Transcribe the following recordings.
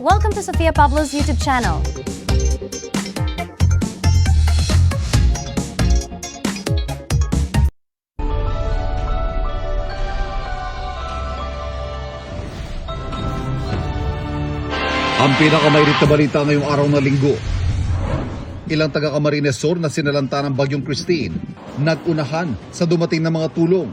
Welcome to Sofia Pablo's YouTube channel. Ang pinakamayrit na balita ngayong araw na linggo. Ilang taga Camarines Sur na sinalanta ng Bagyong Christine nagunahan sa dumating na mga tulong.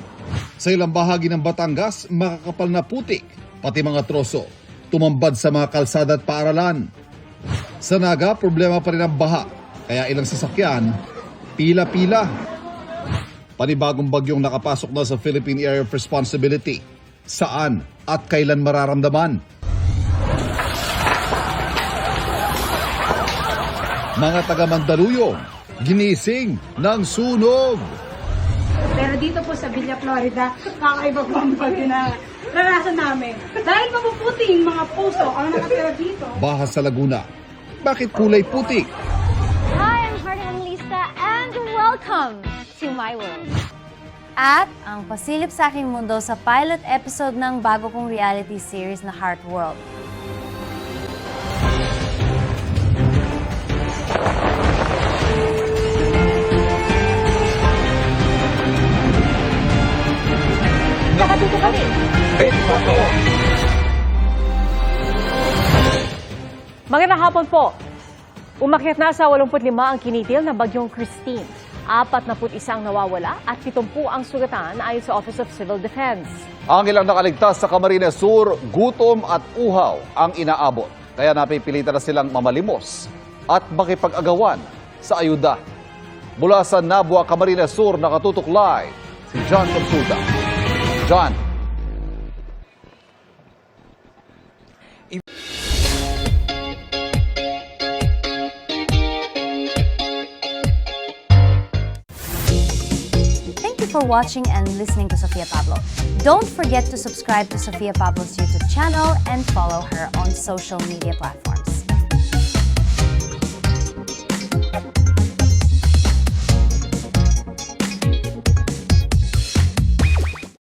Sa ilang bahagi ng Batangas, makakapal na putik, pati mga troso, tumambad sa mga kalsada at paaralan. Sa Naga, problema pa rin ang baha, kaya ilang sasakyan, pila-pila. Panibagong bagyong nakapasok na sa Philippine Area of Responsibility. Saan at kailan mararamdaman? Mga taga Mandaluyong, ginising ng sunog. Pero dito po sa Villa Florida, kakaiba po ang bagyo na naranasan namin. Dahil mapuputing mga puso ang nakatira dito. Baha sa Laguna. Bakit kulay putik? Hi, I'm Hardy Anlista and welcome to my world. At ang pasilip sa aking mundo sa pilot episode ng bago kong reality series na Heart World. Nakatuto kami. Magandang hapon po. Umakyat na sa 85 ang kinitil na Bagyong Christine. 41 ang nawawala at 70 ang sugatan ayon sa Office of Civil Defense. Ang ilang nakaligtas sa Camarines Sur, gutom at uhaw ang inaabot. Kaya napipilitan na silang mamalimos at makipag-agawan sa ayuda. Mula sa Nabua, Camarines Sur, nakatutok live si John Consulta. John. Thank you for watching and listening to Sofia Pablo. Don't forget to subscribe to Sofia Pablo's YouTube channel and follow her on social media platforms.